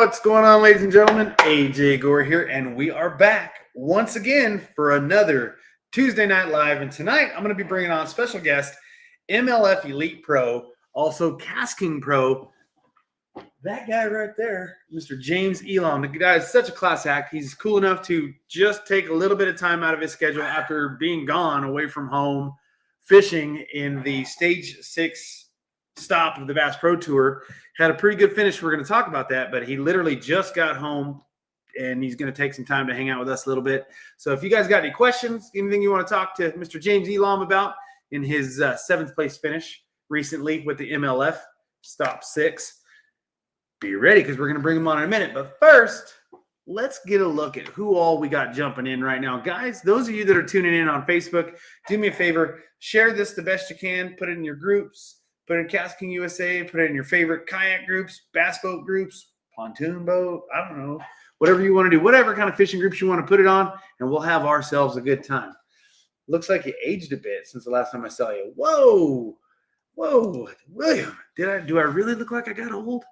What's going on, ladies and gentlemen? AJ Gore here, and we are back once again for another Tuesday Night Live. And tonight, I'm going to be bringing on special guest, MLF Elite Pro, also KastKing Pro. That guy right there, Mr. James ELAM. The guy is such a class act. He's cool enough to just take a little bit of time out of his schedule after being gone away from home, fishing in the Stage 6 stop of the Bass Pro Tour. Had a pretty good finish. We're going to talk about that, but he literally just got home, and he's going to take some time to hang out with us a little bit. So if you guys got any questions, anything you want to talk to Mr. James ELAM about in his 7th place finish recently with the MLF Stop 6, be ready because we're going to bring him on in a minute. But first, let's get a look at who all we got jumping in right now. Guys, those of you that are tuning in on Facebook, do me a favor, share this the best you can, put it in your groups. Put it in KastKing USA, put it in your favorite kayak groups, bass boat groups, pontoon boat, I don't know, whatever you want to do, whatever kind of fishing groups you want to put it on, and we'll have ourselves a good time. Looks like you aged a bit since the last time I saw you. Whoa, William, do I really look like I got old?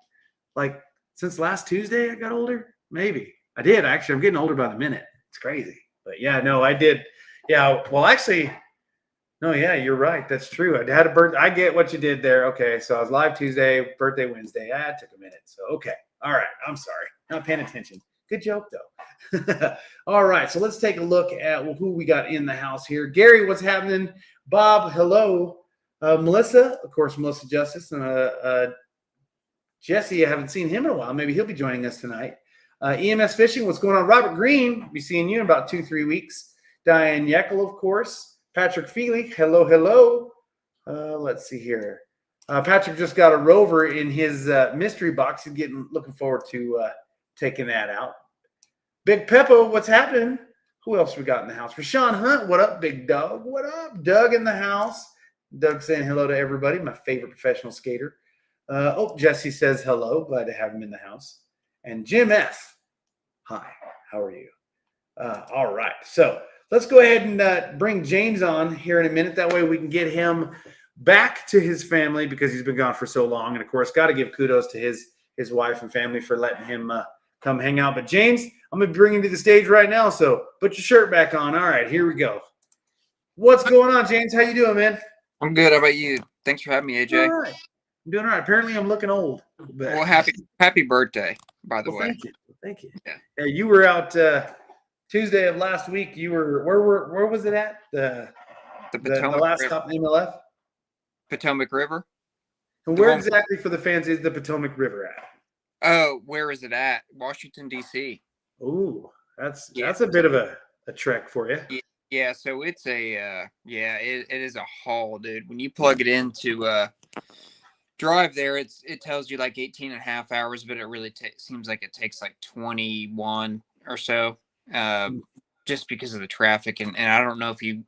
Like since last Tuesday I got older? Maybe. I did, actually. I'm getting older by the minute. It's crazy. But yeah, no, I did. Yeah, well, actually, no, yeah, you're right. That's true. I had a birthday. I get what you did there. Okay, so I was live Tuesday, birthday Wednesday. I took a minute. So, okay. All right. I'm sorry. Not paying attention. Good joke, though. All right. So let's take a look at who we got in the house here. Gary, what's happening? Bob, hello. Melissa, of course, Melissa Justice. Jesse, I haven't seen him in a while. Maybe he'll be joining us tonight. EMS Fishing, what's going on? Robert Green, be seeing you in about 2-3 weeks. Diane Yeckel, of course. Patrick Feely, hello. Let's see here. Patrick just got a rover in his mystery box. He's looking forward to taking that out. Big Peppo, what's happening? Who else we got in the house? Rashawn Hunt, what up, big dog? What up? Doug in the house. Doug saying hello to everybody, my favorite professional skater. Jesse says hello. Glad to have him in the house. And Jim F. Hi, how are you? All right, so let's go ahead and bring James on here in a minute. That way we can get him back to his family because he's been gone for so long. And, of course, got to give kudos to his wife and family for letting him come hang out. But, James, I'm going to bring him to the stage right now, so put your shirt back on. All right, here we go. What's going on, James? How you doing, man? I'm good. How about you? Thanks for having me, AJ. All right. I'm doing all right. Apparently I'm looking old. But... Well, happy birthday, by the way. Thank you. Yeah. You were out Tuesday of last week. You were where was it at? The last River. stop in MLF? Potomac River. And where exactly for the fans is the Potomac River at? Oh, where is it at? Washington, D.C. Ooh, that's a bit of a trek for you. Yeah, so it's it is a haul, dude. When you plug it into drive there, it tells you like 18 and a half hours, but it really seems like it takes like 21 or so. Just because of the traffic, and I don't know if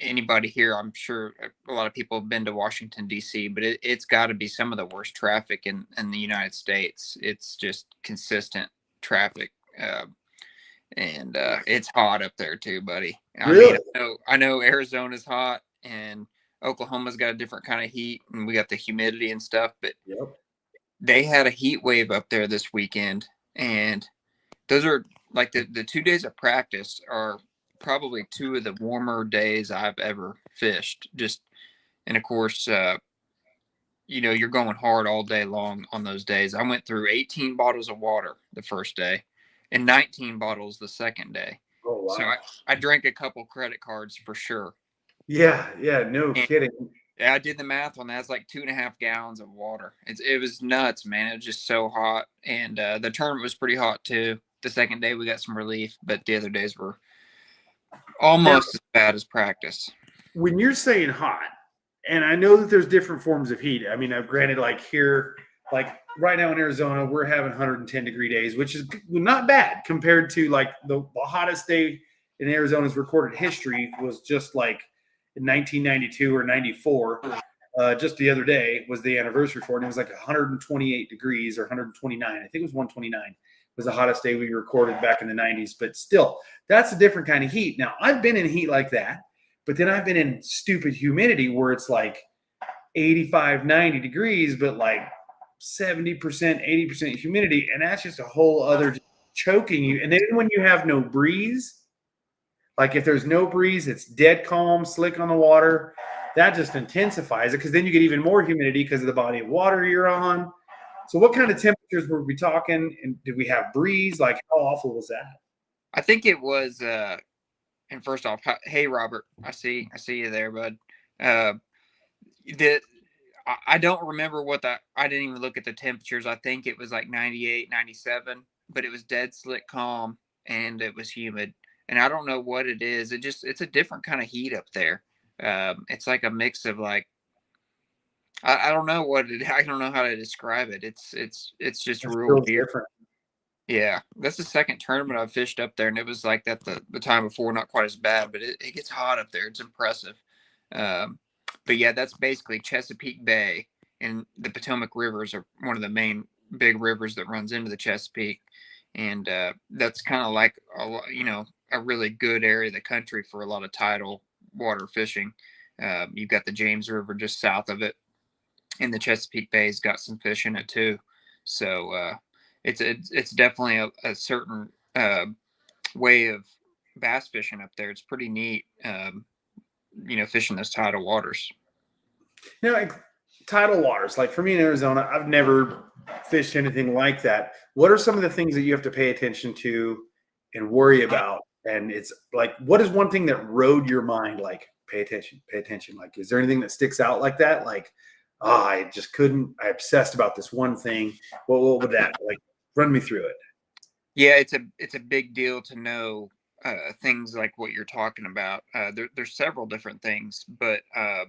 anybody here, I'm sure a lot of people have been to Washington D.C., but it's got to be some of the worst traffic in the United States. It's just consistent traffic, and it's hot up there too, buddy. Really? I know Arizona's hot, and Oklahoma's got a different kind of heat, and we got the humidity and stuff, but They had a heat wave up there this weekend, and those are like the 2 days of practice are probably 2 of the warmer days I've ever fished. And of course, you're going hard all day long on those days. I went through 18 bottles of water the first day and 19 bottles the second day. Oh, wow. So I drank a couple credit cards for sure. Yeah, no kidding. I did the math on that. It's like 2.5 gallons of water. It was nuts, man. It was just so hot. And the tournament was pretty hot too. The second day we got some relief, but the other days were almost as bad as practice. When you're saying hot, and I know that there's different forms of heat. I mean, granted, like here, like right now in Arizona, we're having 110-degree days, which is not bad compared to like the hottest day in Arizona's recorded history was just like in 1992 or 94. Just the other day was the anniversary for it. And it was like 128 degrees or 129. I think it was 129. Was the hottest day we recorded back in the 90s, but still, that's a different kind of heat. Now, I've been in heat like that, but then I've been in stupid humidity where it's like 85, 90 degrees, but like 70%, 80% humidity, and that's just a whole other choking you. And then when you have no breeze, like if there's no breeze, it's dead calm, slick on the water. That just intensifies it because then you get even more humidity because of the body of water you're on. So what kind of temperatures were we talking? And did we have breeze? Like how awful was that? I think it was and first off, hey Robert, I see you there, bud. The I don't remember I didn't even look at the temperatures. I think it was like 98, 97, but it was dead slick calm and it was humid. And I don't know what it is. It's a different kind of heat up there. It's like a mix of like, I don't know I don't know how to describe it. It's just real weird. Different. Yeah, that's the second tournament I've fished up there, and it was like that the time before, not quite as bad, but it gets hot up there. It's impressive. But yeah, that's basically Chesapeake Bay, and the Potomac rivers are one of the main big rivers that runs into the Chesapeake, and that's kind of like a really good area of the country for a lot of tidal water fishing. You've got the James River just south of it, and the Chesapeake Bay's got some fish in it too. So it's definitely a certain way of bass fishing up there. It's pretty neat, fishing those tidal waters. Like tidal waters, like for me in Arizona, I've never fished anything like that. What are some of the things that you have to pay attention to and worry about? And it's like, what is one thing that rode your mind? Like, pay attention. Like, is there anything that sticks out like that? Like, I just couldn't. I obsessed about this one thing. What would that like? Run me through it. Yeah, it's a big deal to know things like what you're talking about. There's several different things, but the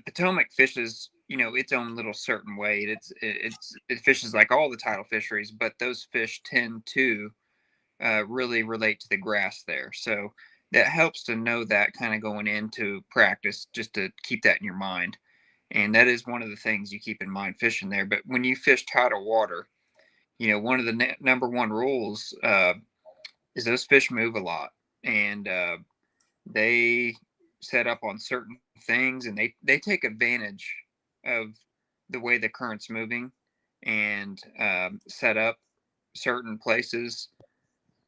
Potomac fishes its own little certain way. It fishes like all the tidal fisheries, but those fish tend to really relate to the grass there. So that helps to know that kind of going into practice, just to keep that in your mind. And that is one of the things you keep in mind fishing there. But when you fish tidal water, one of the number one rules is those fish move a lot, and they set up on certain things, and they take advantage of the way the current's moving, and set up certain places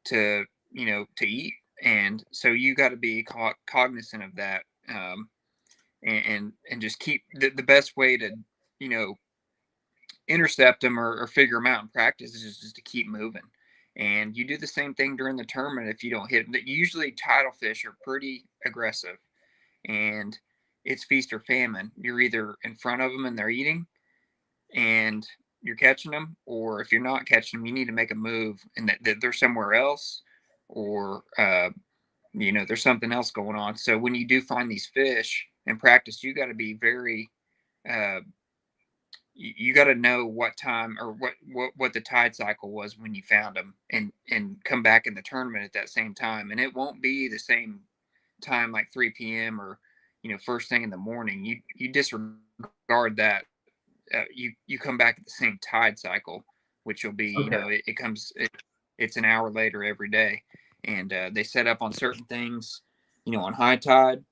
to eat. And so you got to be cognizant of that, and just keep the best way to intercept them or figure them out in practice is just to keep moving. And you do the same thing during the tournament. If you don't hit them, usually tidal fish are pretty aggressive, and it's feast or famine. You're either in front of them and they're eating and you're catching them, or if you're not catching them, you need to make a move and that they're somewhere else, or there's something else going on. So when you do find these fish in practice, you got to be very you got to know what time or what the tide cycle was when you found them, and come back in the tournament at that same time. And it won't be the same time, like 3 p.m. or first thing in the morning. You disregard that. You come back at the same tide cycle, which will be Okay. it's an hour later every day. And they set up on certain things on high tide.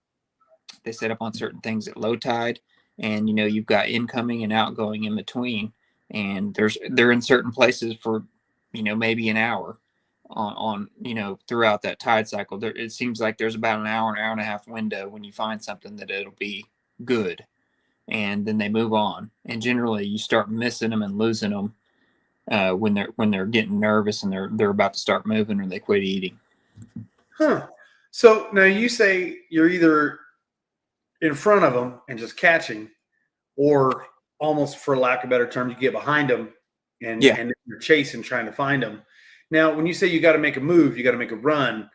They set up on certain things at low tide, and you've got incoming and outgoing in between, and they're in certain places for maybe an hour on throughout that tide cycle. It seems like there's about an hour and a half window when you find something that it'll be good, and then they move on. And generally you start missing them and losing them when they're getting nervous and they're about to start moving, or they quit eating. So now you say you're either in front of them and just catching, or almost, for lack of better terms, you get behind them and you're chasing, trying to find them. Now, when you say you got to make a move, you got to make a run,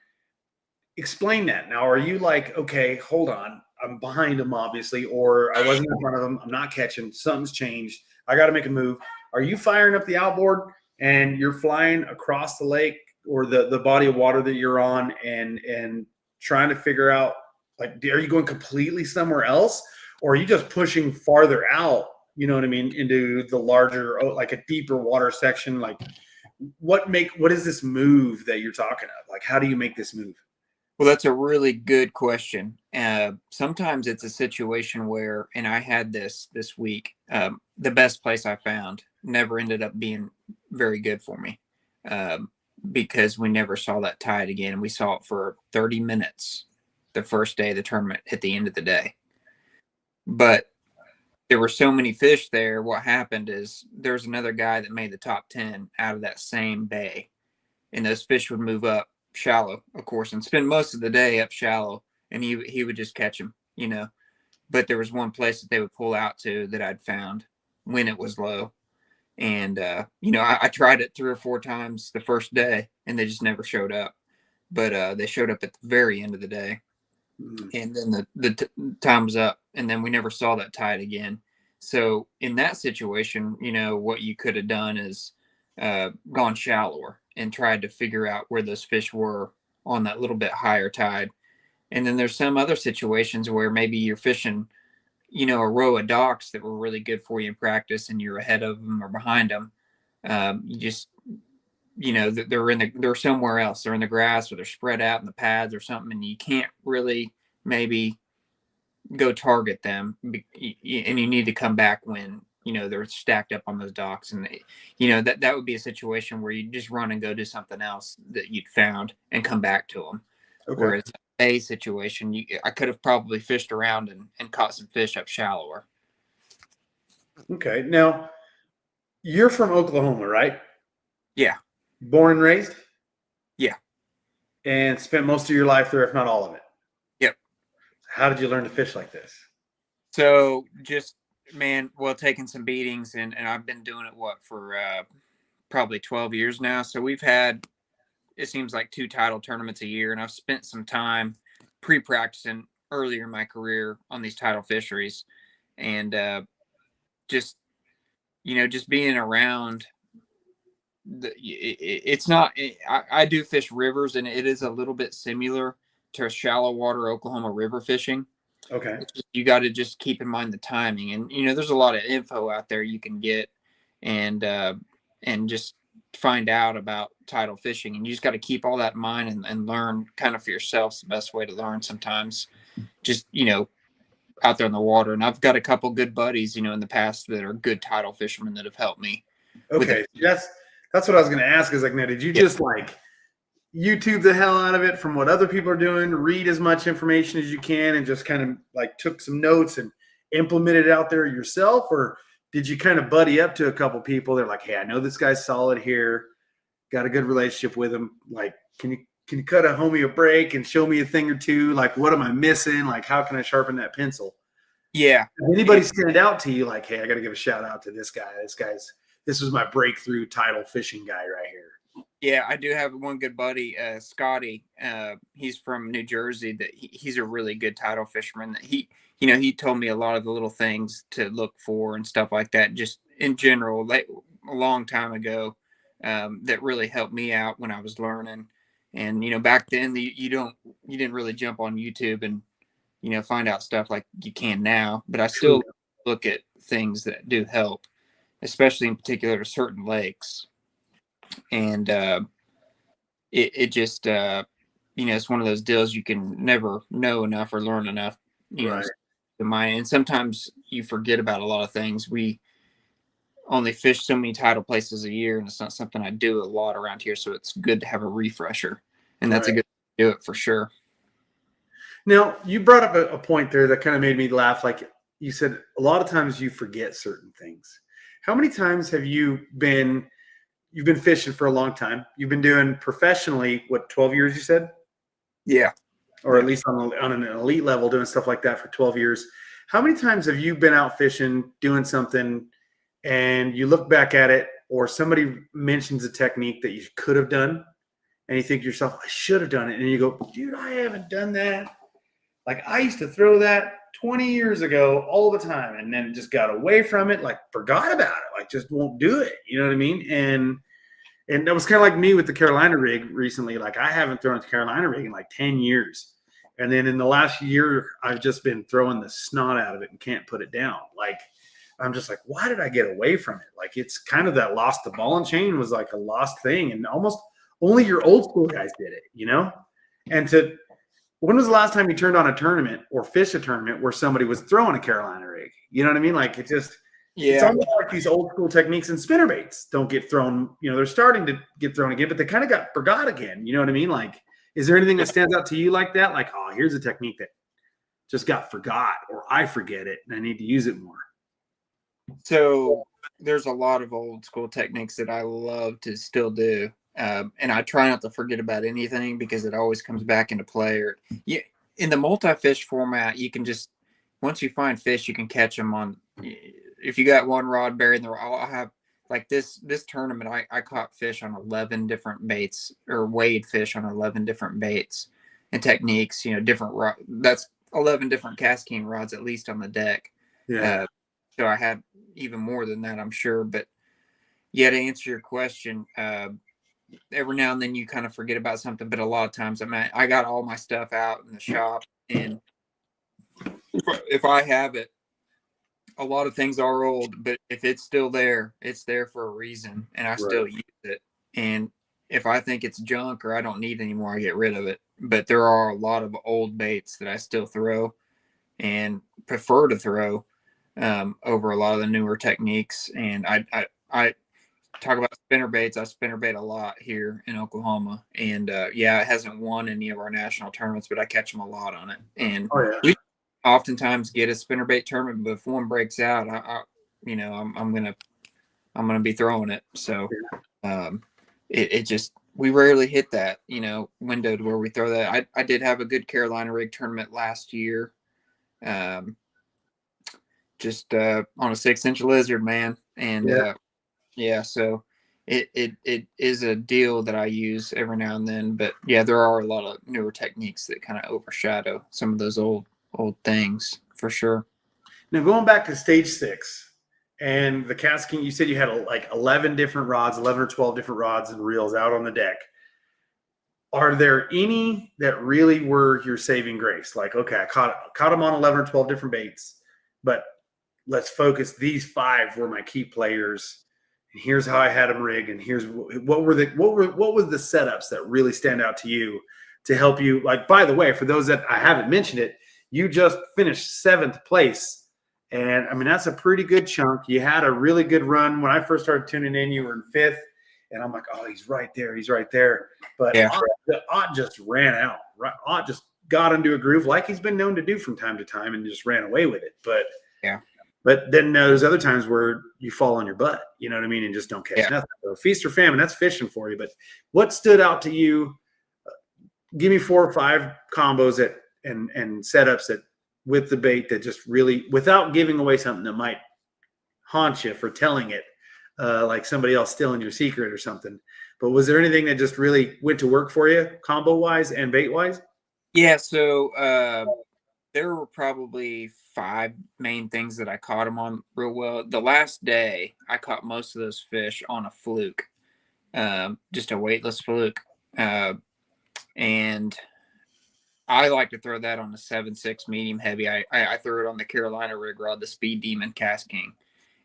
explain that. Now, are you like, okay, hold on, I'm behind them, obviously, or I wasn't in front of them, I'm not catching, something's changed, I got to make a move. Are you firing up the outboard and you're flying across the lake or the body of water that you're on, and trying to figure out, like, are you going completely somewhere else, or are you just pushing farther out, you know what I mean, into the larger, like a deeper water section? Like, what is this move that you're talking of? Like, how do you make this move? Well, that's a really good question. Sometimes it's a situation where, and I had this week, the best place I found never ended up being very good for me, because we never saw that tide again. And we saw it for 30 minutes the first day of the tournament at the end of the day. But there were so many fish there. What happened is there's another guy that made the top 10 out of that same bay. And those fish would move up shallow, of course, and spend most of the day up shallow. And he would just catch them, But there was one place that they would pull out to that I'd found when it was low. And, I tried it 3 or 4 times the first day, and they just never showed up. But they showed up at the very end of the day. And then the time was up, and then we never saw that tide again. So in that situation, what you could have done is gone shallower and tried to figure out where those fish were on that little bit higher tide. And then there's some other situations where maybe you're fishing, a row of docks that were really good for you in practice, and you're ahead of them or behind them. You just, they're somewhere else. They're in the grass, or they're spread out in the pads or something, and you can't really maybe go target them, and you need to come back when they're stacked up on those docks. And that would be a situation where you just run and go do something else that you'd found and come back to them. Okay. Whereas a situation, I could have probably fished around and caught some fish up shallower. Okay, now you're from Oklahoma, right? Yeah. Born and raised? Yeah. And spent most of your life there, if not all of it? Yep. How did you learn to fish like this? So just, taking some beatings, and I've been doing it, for probably 12 years now. So we've had, it seems like 2 title tournaments a year, and I've spent some time pre-practicing earlier in my career on these title fisheries. And just being around, it's not, I do fish rivers, and it is a little bit similar to shallow water Oklahoma river fishing. Okay. You got to just keep in mind the timing, and there's a lot of info out there you can get and just find out about tidal fishing, and you just got to keep all that in mind and learn kind of for yourself. The best way to learn sometimes, just out there in the water. And I've got a couple good buddies in the past that are good tidal fishermen that have helped me. Okay, that's what I was going to ask. Is like, now, did you just YouTube the hell out of it from what other people are doing, read as much information as you can, and just kind of took some notes and implemented it out there yourself? Or did you kind of buddy up to a couple people? They're like, hey, I know this guy's solid here, got a good relationship with him. Like, can you cut a homie a break and show me a thing or two? Like, what am I missing? Like, how can I sharpen that pencil? Yeah. Did anybody stand out to you like, hey, I got to give a shout out to this guy. This was my breakthrough tidal fishing guy right here? Yeah, I do have one good buddy, Scotty. He's from New Jersey. That he's a really good tidal fisherman. That he told me a lot of the little things to look for and stuff like that. Just in general, a long time ago, that really helped me out when I was learning. And back then, you didn't really jump on YouTube and find out stuff like you can now. But I still look at things that do help, especially in particular to certain lakes. And it just it's one of those deals you can never know enough or learn enough, right. And sometimes you forget about a lot of things. We only fish so many tidal places a year, and it's not something I do a lot around here, so it's good to have a refresher, and that's a good way to do it for sure. Now, you brought up a point there that kind of made me laugh. Like you said, a lot of times you forget certain things. How many times have you've been fishing for a long time? You've been doing professionally, 12 years you said? Yeah. Or at least on an elite level, doing stuff like that for 12 years. How many times have you been out fishing, doing something, and you look back at it, or somebody mentions a technique that you could have done, and you think to yourself, I should have done it. And you go, dude, I haven't done that. Like, I used to throw that 20 years ago all the time, and then just got away from it, forgot about it, just won't do it. You know what I mean? And that was kind of like me with the Carolina rig recently. I haven't thrown a Carolina rig in 10 years. And then in the last year, I've just been throwing the snot out of it and can't put it down. I'm just why did I get away from it? It's kind of that lost the ball and chain was a lost thing. And almost only your old school guys did it, And when was the last time you turned on a tournament or fished a tournament where somebody was throwing a Carolina rig? You know what I mean? Like, it's almost like these old school techniques and spinnerbaits don't get thrown. You know, they're starting to get thrown again, but they kind of got forgot again. You know what I mean? Like, is there anything that stands out to you like that? Like, oh, here's a technique that just got forgot, or I forget it and I need to use it more. So there's a lot of old school techniques that I love to still do. And I try not to forget about anything because it always comes back into play. Or in the multi-fish format, you can just, once you find fish, you can catch them on, if you got one rod buried in the, I'll have, like this tournament, I caught fish on 11 different baits, or weighed fish on 11 different baits and techniques, different rod. That's 11 different KastKing rods, at least on the deck. Yeah. So I had even more than that, I'm sure. But yeah, to answer your question, every now and then you kind of forget about something, but a lot of times, I got all my stuff out in the shop, and if I have it, a lot of things are old, but if it's still there, it's there for a reason, and I still use it. And if I think it's junk or I don't need it anymore, I get rid of it. But there are a lot of old baits that I still throw and prefer to throw over a lot of the newer techniques. And I talk about spinner baits. I spinner bait a lot here in Oklahoma, and it hasn't won any of our national tournaments, but I catch them a lot on it. And we oftentimes get a spinner bait tournament, but if one breaks out, I'm gonna be throwing it. So it just, we rarely hit that window to where we throw that. I did have a good Carolina rig tournament last year, just on a 6-inch lizard, man. And so it is a deal that I use every now and then. But yeah, there are a lot of newer techniques that kind of overshadow some of those old things, for sure. Now, going back to stage 6 and the KastKing, you said you had like 11 different rods, 11 or 12 different rods and reels out on the deck. Are there any that really were your saving grace? Like, okay, I caught them on 11 or 12 different baits, but let's focus. These 5 were my key players, and here's how I had them rigged, and here's what were the setups that really stand out to you to help you. Like, by the way, for those that I haven't mentioned it, you just finished 7th place, and I mean that's a pretty good chunk. You had a really good run. When I first started tuning in, you were in 5th, and I'm like, oh, he's right there. But Ott just ran out. Ott just got into a groove like he's been known to do from time to time, and just ran away with it. But then there's other times where you fall on your butt, you know what I mean, and just don't catch nothing. So feast or famine, that's fishing for you. But what stood out to you? Give me 4 or 5 combos and setups that with the bait that just really, without giving away something that might haunt you for telling it, like somebody else stealing your secret or something. But was there anything that just really went to work for you, combo wise and bait wise? Yeah. So there were probably 5 main things that I caught them on real well. The last day, I caught most of those fish on a fluke, just a weightless fluke. And I like to throw that on a 7.6 medium heavy. I threw it on the Carolina rig rod, the Speed Demon KastKing.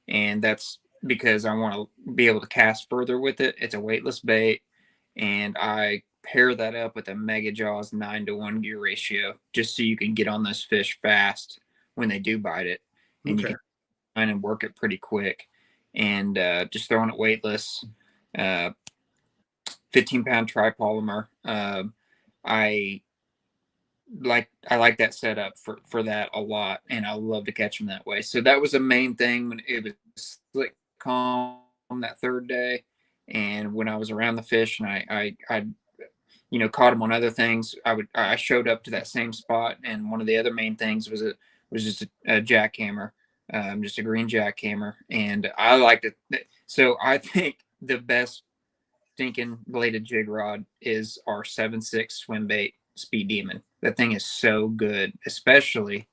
And that's because I want to be able to cast further with it. It's a weightless bait. And I pair that up with a Mega Jaws 9-to-1 gear ratio, just so you can get on those fish fast when they do bite it. And you can find and work it pretty quick. And just throwing it weightless, 15-pound tripolymer. I like that setup for that a lot, and I love to catch them that way. So that was the main thing when it was slick calm that 3rd day, and when I was around the fish and I caught them on other things, I showed up to that same spot, and one of the other main things was just a jackhammer, just a green jackhammer, and I liked it. So I think the best stinking bladed jig rod is our 7.6 swim bait Speed Demon. That thing is so good, especially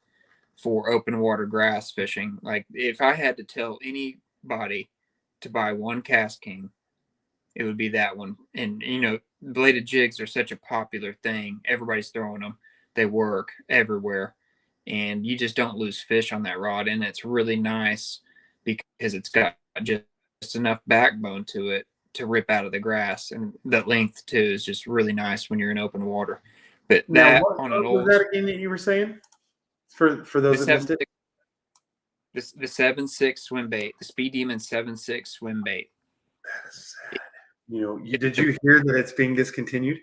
for open water grass fishing. Like, if I had to tell anybody to buy one KastKing, it would be that one. And bladed jigs are such a popular thing. Everybody's throwing them. They work everywhere, and you just don't lose fish on that rod. And it's really nice because it's got just enough backbone to it to rip out of the grass, and the length too is just really nice when you're in open water. But Now, that what on an club was old that again that you were saying? For the those that missed it? 7.6 swim bait, the Speed Demon 7.6 swim bait. That is sad. Did you hear that it's being discontinued?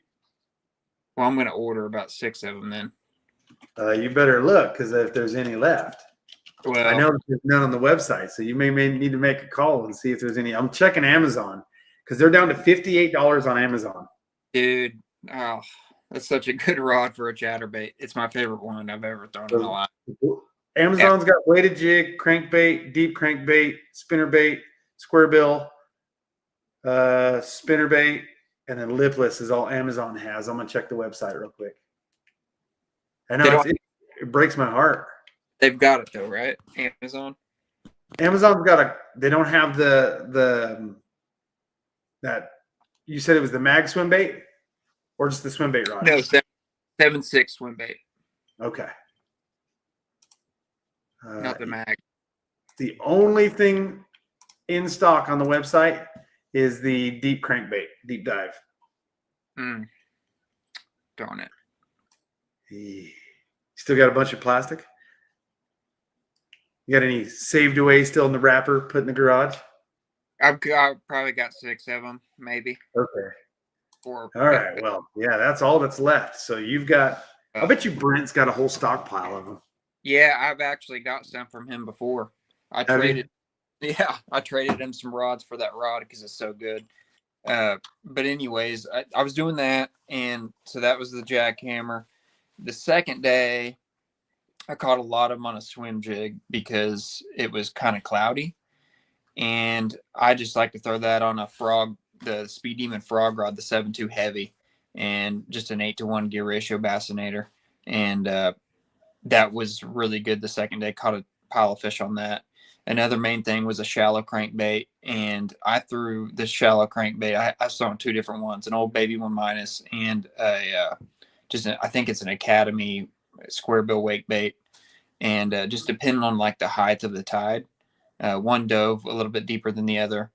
Well, I'm going to order about 6 of them then. You better look, because if there's any left. Well, I know there's none on the website, so you may need to make a call and see if there's any. I'm checking Amazon because they're down to $58 on Amazon. dude, oh, that's such a good rod for a chatterbait. It's my favorite one I've ever thrown in my life. Amazon's got weighted jig, crankbait, deep crankbait, spinnerbait, square bill, spinnerbait, and then lipless is all Amazon has. I'm gonna check the website real quick. I know it breaks my heart. They've got it though, right? Amazon. Amazon's got they don't have that you said it was the mag swim bait or just the swim bait rod? No, 7.6 swim bait. Okay. Not the mag. The only thing in stock on the website is the deep crankbait, deep dive. Darn it. Still got a bunch of plastic? You got any saved away still in the wrapper, put in the garage? I've probably got 6 of them, maybe. Okay. All right. Well, yeah, that's all that's left. So you've got, I bet you Brent's got a whole stockpile of them. Yeah, I've actually got some from him before. I traded him some rods for that rod because it's so good. But anyways, I was doing that, and so that was the jackhammer. The second day, I caught a lot of them on a swim jig because it was kind of cloudy, and I just like to throw that on a frog, the Speed Demon frog rod, the 7.2 heavy, and just an 8-to-1 gear ratio bassinator, and that was really good. The second day, caught a pile of fish on that. Another main thing was a shallow crankbait, and I threw the shallow crankbait. I saw 2 different ones, an Old Baby 1 minus and I think it's an Academy square bill wake bait. And just depending on like the height of the tide, one dove a little bit deeper than the other.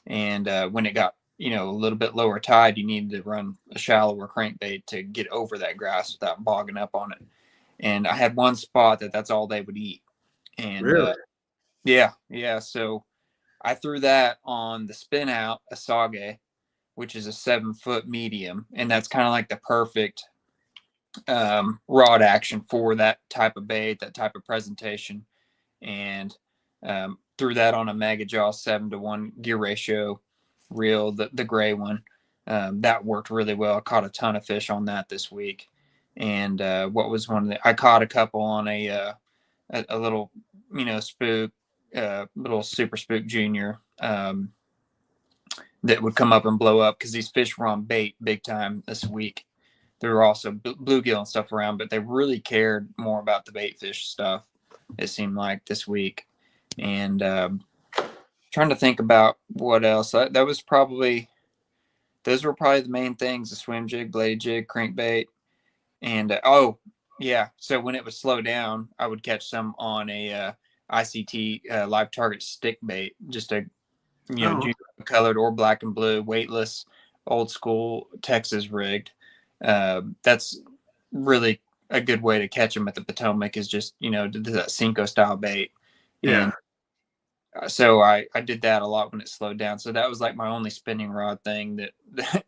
And when it got, a little bit lower tide, you needed to run a shallower crankbait to get over that grass without bogging up on it. And I had one spot that's all they would eat. And really? Yeah. So I threw that on the spin out Asage, which is a 7-foot medium. And that's kind of like the perfect rod action for that type of bait, that type of presentation. And threw that on a Mega Jaw 7-to-1 gear ratio reel, the gray one. That worked really well. I caught a ton of fish on that this week. And I caught a couple on a little, spook, little Super Spook Junior that would come up and blow up because these fish were on bait big time this week. There were also bluegill and stuff around, but they really cared more about the bait fish stuff, it seemed like, this week. And trying to think about what else. Those were probably the main things: the swim jig, blade jig, crankbait. And so when it would slow down, I would catch some on a ICT live target stick bait, just a junior colored or black and blue, weightless, old school Texas rigged. That's really a good way to catch them at the Potomac, is just that Cinco style bait. Yeah. And so I did that a lot when it slowed down. So that was like my only spinning rod thing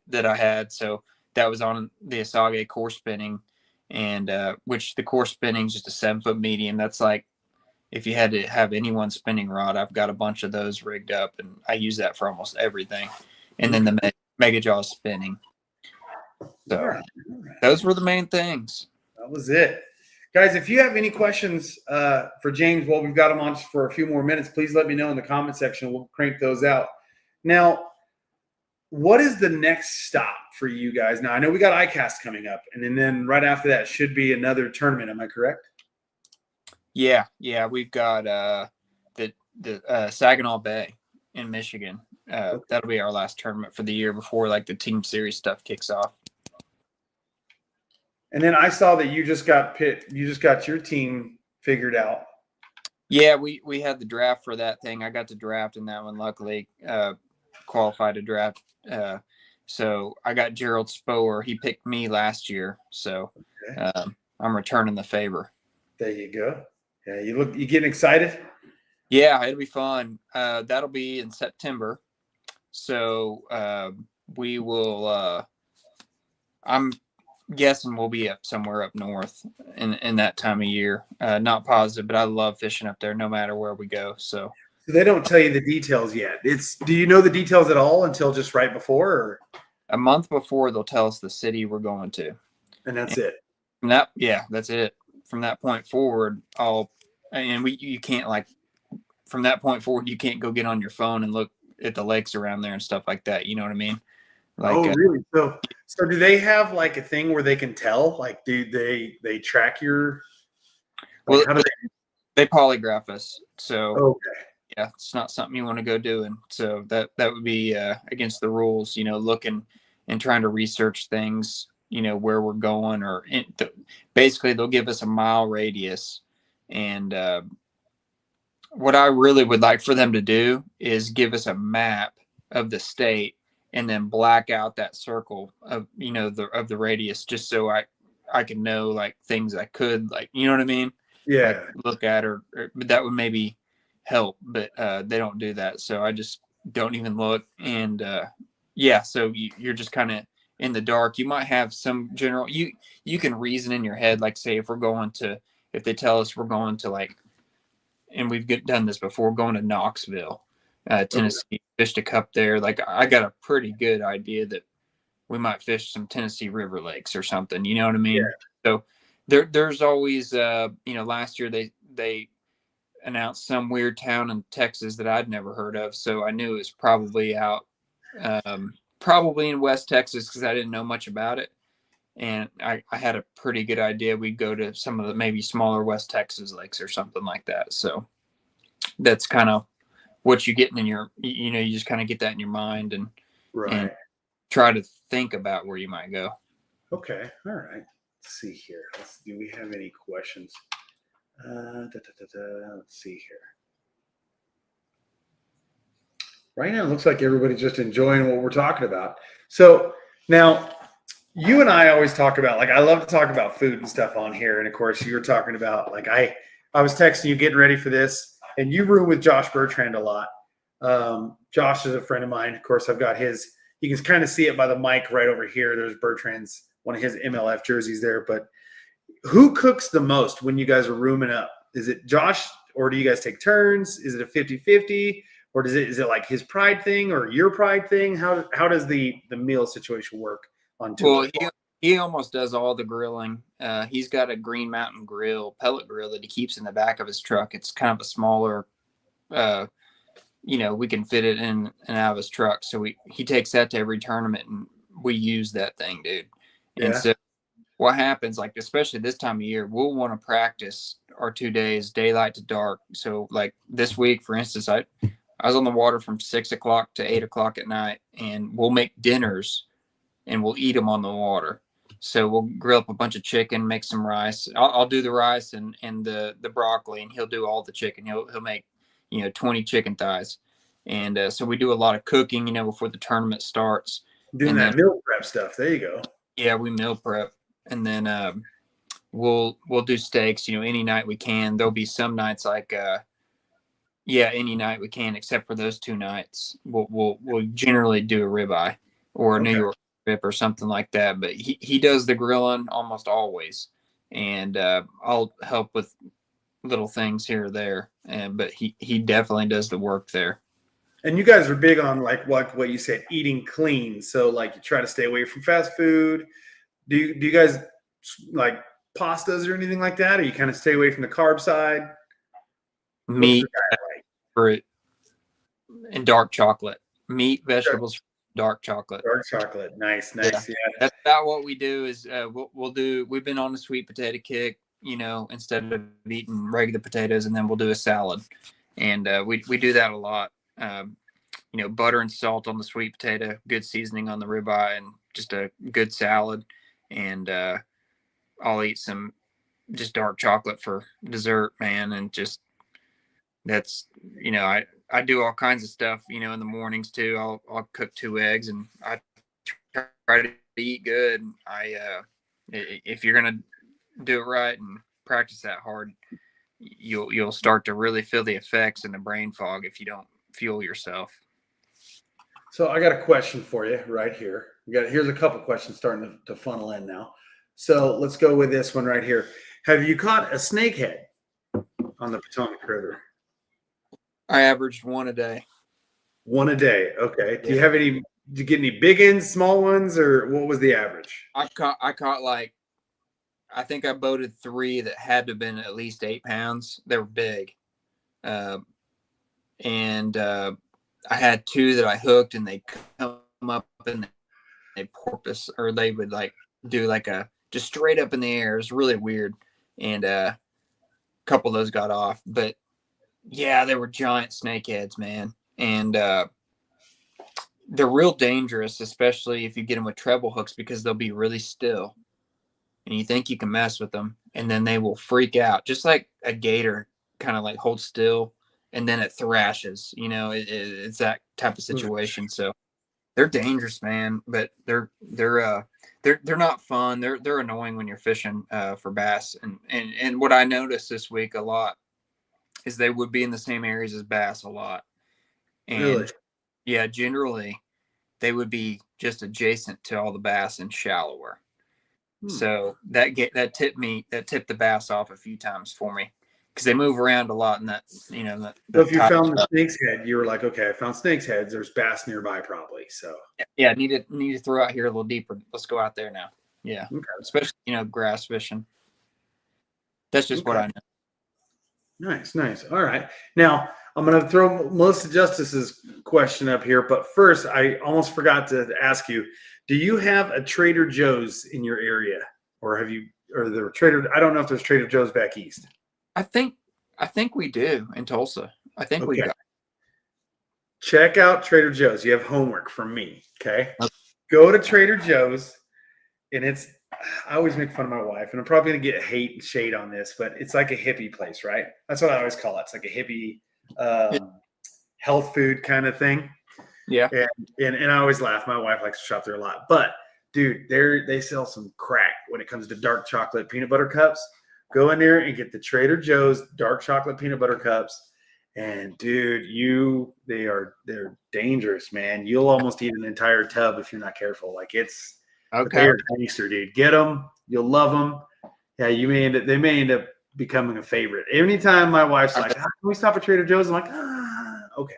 that I had. So that was on the Asage core spinning, and which the core spinning is just a 7-foot medium. That's like, if you had to have any one spinning rod, I've got a bunch of those rigged up, and I use that for almost everything. And then the Mega Jaw spinning. So those were the main things. That was it. Guys, if you have any questions for James while we've got him on for a few more minutes, please let me know in the comment section. We'll crank those out. Now, what is the next stop for you guys? Now, I know we got ICAST coming up, and then right after that should be another tournament. Am I correct? Yeah. We've got the Saginaw Bay in Michigan. That'll be our last tournament for the year before like the team series stuff kicks off. And then I saw that you just got your team figured out. Yeah, we had the draft for that thing. I got to draft in that one. Luckily, qualified to draft. So I got Gerald Spoer. He picked me last year. So I'm returning the favor. There you go. Yeah, you getting excited? Yeah, it'll be fun. That'll be in September. So we will. I'm guessing we'll be up somewhere up north in that time of year. Not positive, but I love fishing up there no matter where we go. So they don't tell you the details yet. Do you know the details at all until just right before? Or? A month before, they'll tell us the city we're going to. And that's it. That's it. From that point forward, you can't from that point forward, you can't go get on your phone and look at the lakes around there and stuff like that. You know what I mean? Really? So do they have like a thing where they can tell? Like, do they track your? Well, how do they polygraph us? So okay. Yeah, it's not something you want to go doing. So that would be against the rules. Looking and trying to research things. Where we're going, or basically they'll give us a mile radius, and what I really would like for them to do is give us a map of the state and then black out that circle of the radius, just so I can know like things I could you know what I mean? Yeah. Like look at or that would maybe help, but they don't do that, so I just don't even look. And so you're just kind of in the dark. You might have some general you can reason in your head, like say if they tell us we're going to and we've done this before, going to Knoxville, Tennessee, fished a cup there. Like I got a pretty good idea that we might fish some Tennessee River lakes or something. You know what I mean? Yeah. So there's always, last year they announced some weird town in Texas that I'd never heard of. So I knew it was probably out, probably in West Texas, because I didn't know much about it. And I had a pretty good idea we'd go to some of the maybe smaller West Texas lakes or something like that. So that's kind of what you get in your, you just kind of get that in your mind and try to think about where you might go. Okay. All right. Let's see here. Do we have any questions? Let's see here. Right now, it looks like everybody's just enjoying what we're talking about. So now, you and I always talk about, I love to talk about food and stuff on here. And of course, you were talking about, I was texting you getting ready for this, and you room with Josh Bertrand a lot. Josh is a friend of mine. Of course, I've got his, you can kind of see it by the mic right over here. There's Bertrand's, one of his MLF jerseys there. But who cooks the most when you guys are rooming up? Is it Josh, or do you guys take turns? Is it a 50-50? Or is it like his pride thing or your pride thing? How does the meal situation work on tour? Well, he almost does all the grilling. He's got a Green Mountain grill, pellet grill, that he keeps in the back of his truck. It's kind of a smaller, we can fit it in and out of his truck. So he takes that to every tournament, and we use that thing, dude. Yeah. And so what happens, especially this time of year, we'll want to practice our 2 days, daylight to dark. So this week, for instance, I was on the water from 6 o'clock to 8 o'clock at night, and we'll make dinners and we'll eat them on the water. So we'll grill up a bunch of chicken, make some rice. I'll do the rice and the broccoli, and he'll do all the chicken. He'll make 20 chicken thighs, and so we do a lot of cooking before the tournament starts. Doing that meal prep stuff. There you go. Yeah, we meal prep, and then we'll do steaks. Any night we can. There'll be some nights any night we can, except for those 2 nights. We'll generally do a ribeye or a New York strip or something like that. But he does the grilling almost always, and I'll help with little things here or there. But he definitely does the work there. And you guys are big on what you said, eating clean. So you try to stay away from fast food. Do you guys like pastas or anything like that? Or you kind of stay away from the carb side? Meat, fruit, and dark chocolate. Meat, vegetables, dark chocolate. Dark chocolate, nice. Yeah. That's about what we do. Is we'll do. We've been on a sweet potato kick, instead of eating regular potatoes, and then we'll do a salad, and we do that a lot. Butter and salt on the sweet potato, good seasoning on the ribeye, and just a good salad. And I'll eat some just dark chocolate for dessert, man, and just. That's, I do all kinds of stuff, in the mornings too. I'll cook 2 eggs, and I try to eat good. If you're gonna do it right and practice that hard, you'll start to really feel the effects and the brain fog if you don't fuel yourself. So I got a question for you right here. Here's a couple questions starting to funnel in now. So let's go with this one right here. Have you caught a snakehead on the Potomac River? I averaged one a day. One a day. Okay. Do you have any? Did you get any big ones, small ones, or what was the average? I caught like, I think I boated 3 that had to have been at least 8 pounds. They were big. And I had 2 that I hooked, and they come up and they porpoise, or they would like do like a just straight up in the air. It was really weird. And a couple of those got off, but yeah, they were giant snakeheads, man. And they're real dangerous, especially if you get them with treble hooks, because they'll be really still and you think you can mess with them, and then they will freak out, just like a gator kind of like holds still and then it thrashes. It's that type of situation. So they're dangerous, man, but they're not fun. They're annoying when you're fishing for bass. And what I noticed this week a lot is they would be in the same areas as bass a lot. And really? Yeah, generally they would be just adjacent to all the bass and shallower. So that tipped the bass off a few times for me, because they move around a lot in that. So if you found the snake's head, you were like, okay, I found snake's heads. There's bass nearby, probably. So yeah, need to throw out here a little deeper. Let's go out there now. Yeah, okay. Especially grass fishing. That's just what I know. Nice. All right. Now I'm going to throw Melissa Justice's question up here, but first, I almost forgot to ask you: do you have a Trader Joe's in your area, or have you, or the Trader? I don't know if there's Trader Joe's back east. I think we do in Tulsa. I think we got. Check out Trader Joe's. You have homework from me. Okay. Go to Trader Joe's, and I always make fun of my wife, and I'm probably going to get hate and shade on this, but it's like a hippie place, right? That's what I always call it. It's like a hippie health food kind of thing. Yeah. And I always laugh. My wife likes to shop there a lot. But, dude, they sell some crack when it comes to dark chocolate peanut butter cups. Go in there and get the Trader Joe's dark chocolate peanut butter cups. And, dude, they're dangerous, man. You'll almost eat an entire tub if you're not careful. Like, it's – okay. They're gangster, dude. Get them. You'll love them. Yeah, they may end up becoming a favorite. Anytime my wife's like, can we stop at Trader Joe's? I'm like, okay,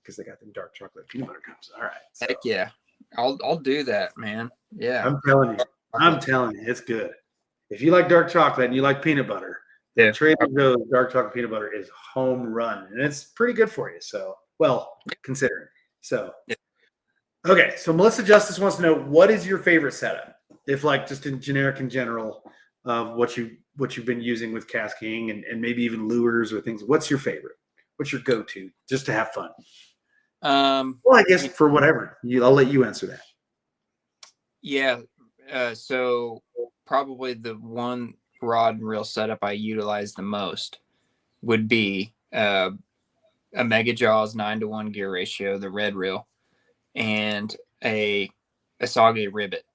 because they got them dark chocolate peanut butter cups. All right. So. Heck yeah, I'll do that, man. Yeah, I'm telling you, it's good. If you like dark chocolate and you like peanut butter, Trader Joe's dark chocolate peanut butter is home run, and it's pretty good for you. So, considering. So. Yeah. Okay, so Melissa Justice wants to know, what is your favorite setup? If just in general of what you've been using with KastKing and maybe even lures or things. What's your favorite? What's your go-to just to have fun? I guess for whatever. I'll let you answer that. Yeah. So probably the one rod and reel setup I utilize the most would be a Mega Jaws 9-to-1 gear ratio, the red reel, and a Sage ribbit,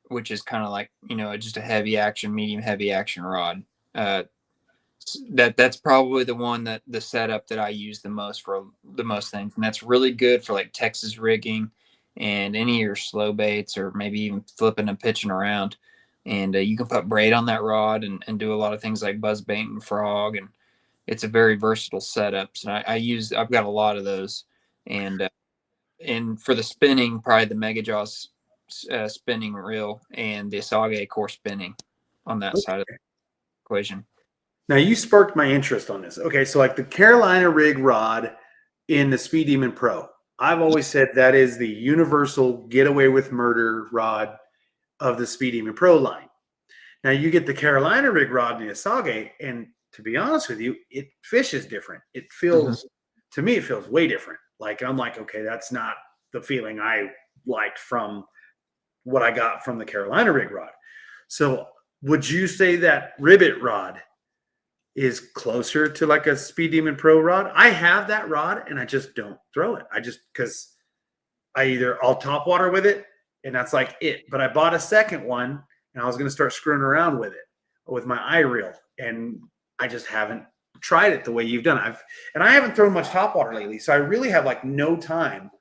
which is kind of like, just a medium heavy action rod. That's probably the setup that I use the most for the most things. And that's really good for like Texas rigging and any of your slow baits, or maybe even flipping and pitching around. And you can put braid on that rod and do a lot of things like buzz bait and frog. And it's a very versatile setup. So I've got a lot of those. And for the spinning, probably the Mega Jaws spinning reel and the Sage core spinning on that side of the equation. Now you sparked my interest on this. Okay, so like the Carolina rig rod in the Speed Demon Pro, I've always said that is the universal get away with murder rod of the Speed Demon Pro line. Now you get the Carolina rig rod in the Sage, and to be honest with you, it fishes different. It feels to me, it feels way different. Like, I'm like, okay, that's not the feeling I liked from what I got from the Carolina rig rod. So would you say that ribbit rod is closer to like a Speed Demon Pro rod? I have that rod and I just don't throw it. Because I'll top water with it and that's like it. But I bought a second one, and I was going to start screwing around with it with my eye reel, and I just haven't tried it the way you've done. I haven't thrown much topwater lately, so I really have like no time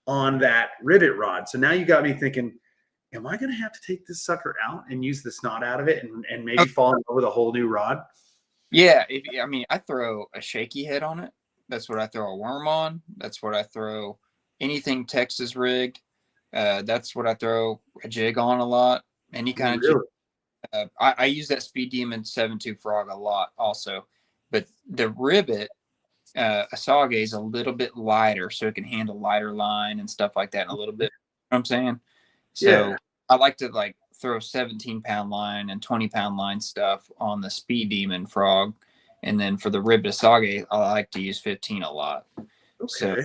on that rivet rod. So now you got me thinking, am I going to have to take this sucker out and use the snot out of it and maybe fall in love with a whole new rod? Yeah, I throw a shaky head on it. That's what I throw a worm on. That's what I throw anything Texas rigged. That's what I throw a jig on a lot. Any kind of jig. I use that Speed Demon 7.2 Frog a lot also. But the rivet, Asage is a little bit lighter, so it can handle lighter line and stuff like that, and a little bit, you know what I'm saying? So I like to like throw 17-pound line and 20-pound line stuff on the Speed Demon Frog. And then for the ribbed Asage, I like to use 15 a lot. Okay. So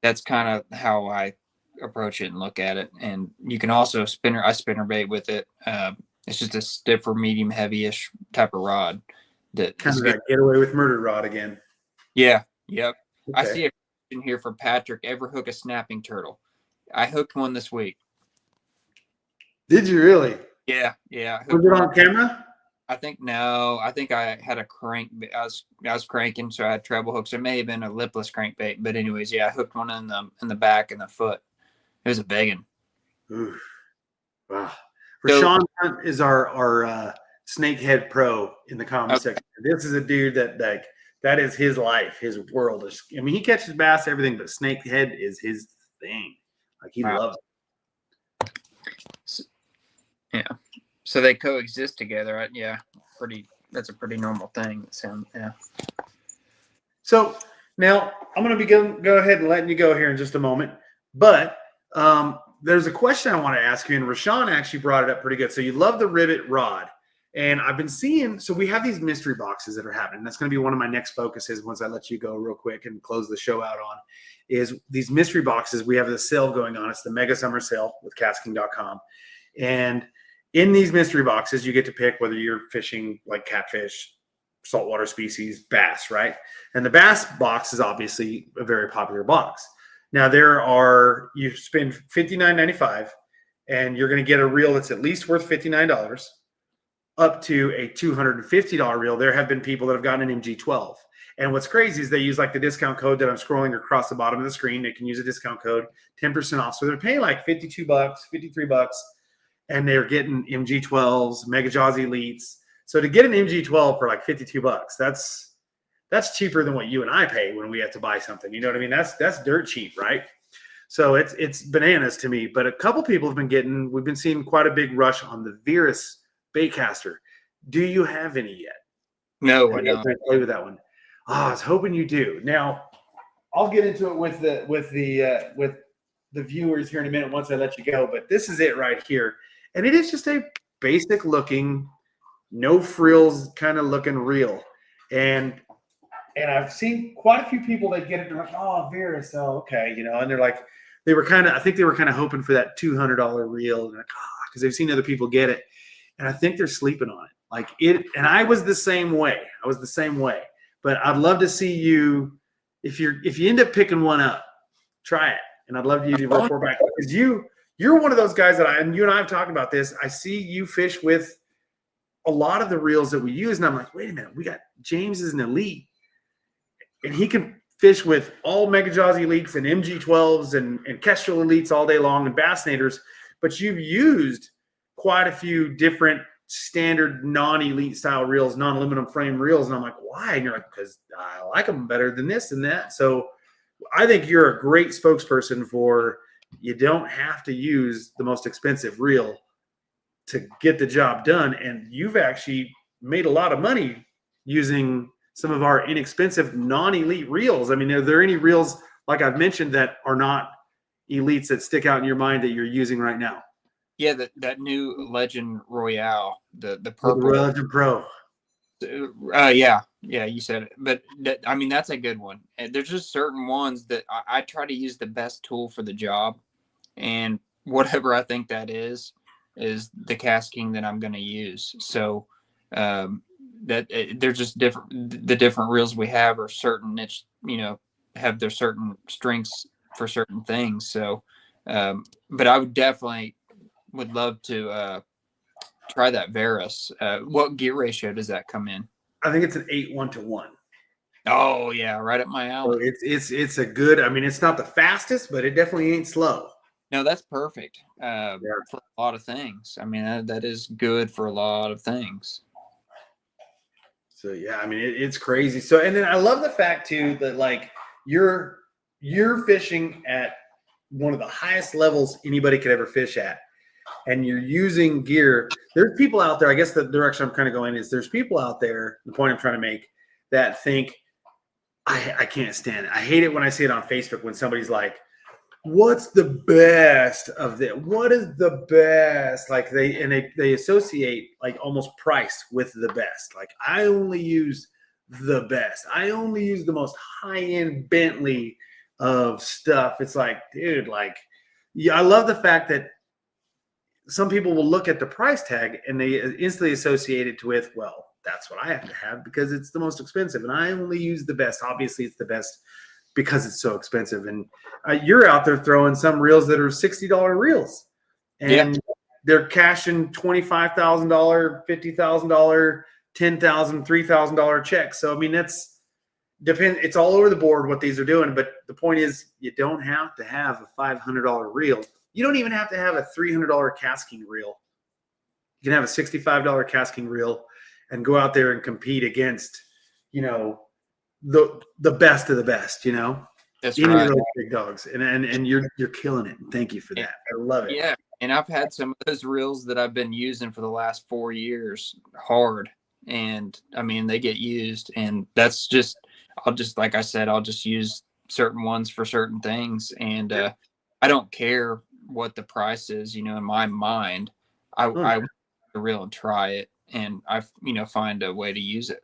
that's kind of how I approach it and look at it. And you can also spinner bait with it. It's just a stiffer, medium, heavy-ish type of rod. That kind of that get away with murder rod again. Yeah. Yep. Okay. I see a question here for Patrick. Ever hook a snapping turtle? I hooked one this week. Did you really? Yeah. Was it on camera? I think no. I think I had a crank. I was cranking, so I had treble hooks. It may have been a lipless crankbait, but anyways, yeah, I hooked one in the back and the foot. It was a biggin. Oof. Wow. Rashawn Hunt is our snakehead pro in the comment section. This is a dude that is his life, his world. I mean, he catches bass, everything, but snakehead is his thing. Like he loves it. Yeah. So they coexist together. Yeah. That's a pretty normal thing. Yeah. So now I'm going to go ahead and letting you go here in just a moment. But there's a question I want to ask you, and Rashawn actually brought it up pretty good. So you love the rivet rod. And I've been seeing, so we have these mystery boxes that are happening. That's going to be one of my next focuses once I let you go real quick and close the show out on, is these mystery boxes. We have the sale going on. It's the Mega Summer Sale with KastKing.com. And in these mystery boxes, you get to pick whether you're fishing like catfish, saltwater species, bass, right? And the bass box is obviously a very popular box. Now you spend $59.95 and you're going to get a reel that's at least worth $59. Up to a $250 reel. There have been people that have gotten an MG12. And what's crazy is they use like the discount code that I'm scrolling across the bottom of the screen. They can use a discount code, 10% off. So they're paying like $52, $53, and they're getting MG12s, Mega Jaws Elites. So to get an MG12 for like $52, that's cheaper than what you and I pay when we have to buy something. You know what I mean? That's dirt cheap, right? So it's bananas to me. But a couple people have been we've been seeing quite a big rush on the Virus baitcaster. Do you have any yet? No, I don't. Play with that one. I was hoping you do. Now, I'll get into it with the viewers here in a minute once I let you go. But this is it right here, and it is just a basic looking, no frills kind of looking reel, and I've seen quite a few people that get it. They're like, "Oh, Virus, oh, okay," and they're like, I think they were kind of hoping for that $200 reel, and like, because they've seen other people get it. And I think they're sleeping on it. Like it, and I was the same way. But I'd love to see you, if you end up picking one up, try it. And I'd love you to report back, because you're one of those guys and you and I have talked about this. I see you fish with a lot of the reels that we use, and I'm like, wait a minute, we got James is an elite, and he can fish with all Mega Jaws Elites and MG12s and Kestrel Elites all day long and Bassnators, but you've used quite a few different standard non-elite style reels, non-aluminum frame reels. And I'm like, why? And you're like, because I like them better than this and that. So I think you're a great spokesperson for, you don't have to use the most expensive reel to get the job done. And you've actually made a lot of money using some of our inexpensive non-elite reels. I mean, are there any reels, like I've mentioned, that are not elites that stick out in your mind that you're using right now? Yeah, that new Legend Royale, the purple. The Legend Pro. Yeah, you said it. But that's a good one. And there's just certain ones that I try to use the best tool for the job, and whatever I think that is the KastKing that I'm going to use. So they're just different. The different reels we have are certain niche, have their certain strengths for certain things. So, but I would definitely would love to try that Varus. What gear ratio does that come in? I think it's an 8:1-1. Oh yeah, right up my alley. So it's a good. I mean, it's not the fastest, but it definitely ain't slow. No, that's perfect for a lot of things. I mean, that is good for a lot of things. So yeah, I mean, it's crazy. So, and then I love the fact too that like you're fishing at one of the highest levels anybody could ever fish at, and you're using gear. There's people out there. I guess the direction I'm kind of going is there's people out there. The point I'm trying to make that think I can't stand it. I hate it when I see it on Facebook when somebody's like, what's the best of it? What is the best? Like they associate like almost price with the best. Like I only use the best. I only use the most high-end Bentley of stuff. It's like, dude, like, yeah, I love the fact that some people will look at the price tag and they instantly associate it with, well, that's what I have to have because it's the most expensive. And I only use the best. Obviously, it's the best because it's so expensive. And you're out there throwing some reels that are $60 reels. And they're cashing $25,000, $50,000, $10,000, $3,000 checks. So, I mean, it's all over the board what these are doing. But the point is, you don't have to have a $500 reel. You don't even have to have a $300 KastKing reel. You can have a $65 KastKing reel and go out there and compete against, you know, the best of the best, you know. That's any right. of those big dogs, and you're killing it. Thank you for that. I love it. Yeah, and I've had some of those reels that I've been using for the last 4 years hard, and I mean they get used, and that's just like I said, I'll just use certain ones for certain things, and I don't care what the price is. You know, in my mind, I want the reel and try it, and I find a way to use it.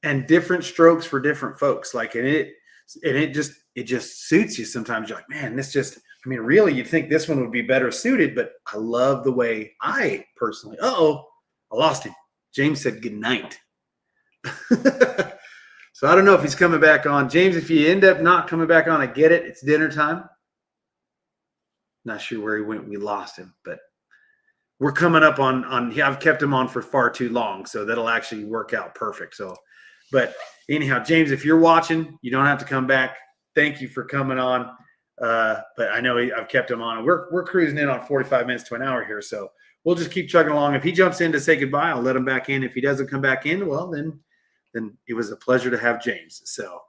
And different strokes for different folks. Like, and it just suits you. Sometimes you're like, man, this just, I mean, really, you'd think this one would be better suited, but I love the way I personally, I lost him. James said good night. So I don't know if he's coming back on. James, if you end up not coming back on, I get it. It's dinner time. Not sure where he went. We lost him, but we're coming up on I've kept him on for far too long, so that'll actually work out perfect. So, but anyhow, James, if you're watching, you don't have to come back. Thank you for coming on. But I know I've kept him on. We're cruising in on 45 minutes to an hour here, so we'll just keep chugging along. If he jumps in to say goodbye, I'll let him back in. If he doesn't come back in, well, then it was a pleasure to have James. So,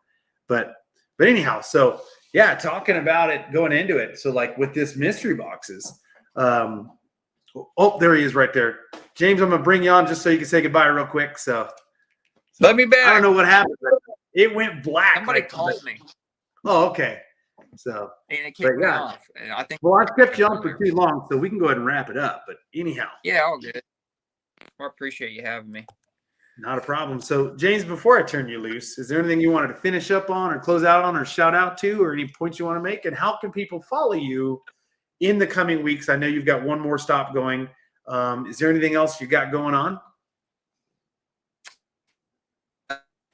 but anyhow, so yeah, talking about it, going into it. So like with this mystery boxes, there he is right there. James, I'm going to bring you on just so you can say goodbye real quick. So let me back. I don't know what happened. It went black. Somebody called me. Oh, okay. So, and it kicked me off. And I think. Well, I've kept you on for too long, so we can go ahead and wrap it up. But anyhow. Yeah, all good. I appreciate you having me. Not a problem. So, James, before I turn you loose, is there anything you wanted to finish up on or close out on or shout out to or any points you want to make? And how can people follow you in the coming weeks? I know you've got one more stop going. Is there anything else you got going on?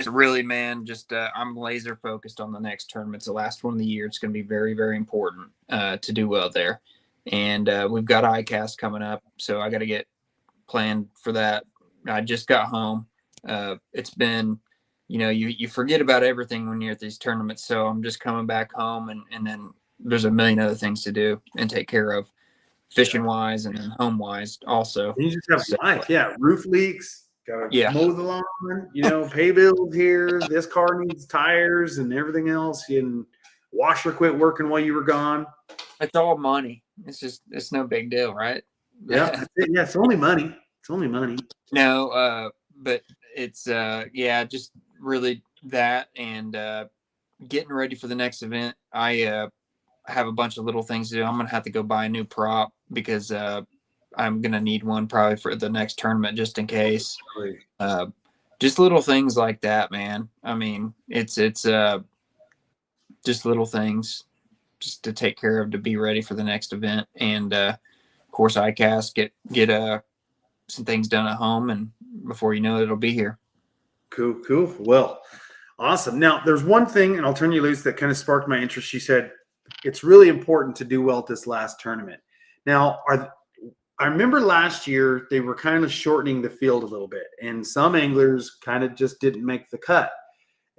Really, man, just I'm laser focused on the next tournament. It's the last one of the year. It's going to be very, very important to do well there. And we've got ICAST coming up, so I got to get planned for that. I just got home. It's been, you forget about everything when you're at these tournaments. So I'm just coming back home, and then there's a million other things to do and take care of, fishing wise and then home wise also. You just have life, roof leaks. Got to mow the lawn, pay bills here. This car needs tires and everything else. And washer quit working while you were gone. It's all money. It's no big deal, right? Yeah. It's only money. It's only money. No, but it's, just really that and getting ready for the next event. I have a bunch of little things to do. I'm going to have to go buy a new prop because I'm going to need one probably for the next tournament just in case. Just little things like that, man. I mean, it's just little things just to take care of to be ready for the next event. And of course, ICAST, get some things done at home, and before you know it, it'll be here. Cool. Well, awesome. Now, there's one thing, and I'll turn you loose, that kind of sparked my interest. She said it's really important to do well at this last tournament. Now, I remember last year they were kind of shortening the field a little bit, and some anglers kind of just didn't make the cut.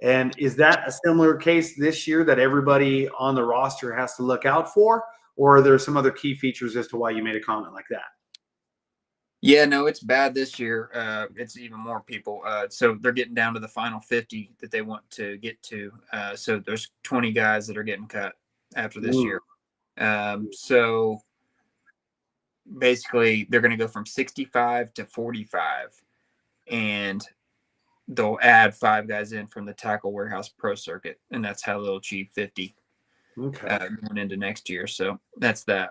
And is that a similar case this year that everybody on the roster has to look out for, or are there some other key features as to why you made a comment like that? Yeah, no, it's bad this year. It's even more people. So they're getting down to the final 50 that they want to get to. So there's 20 guys that are getting cut after this year. So basically, they're going to go from 65 to 45, and they'll add 5 guys in from the Tackle Warehouse Pro Circuit, and that's how they'll achieve 50 going into next year. So that's that.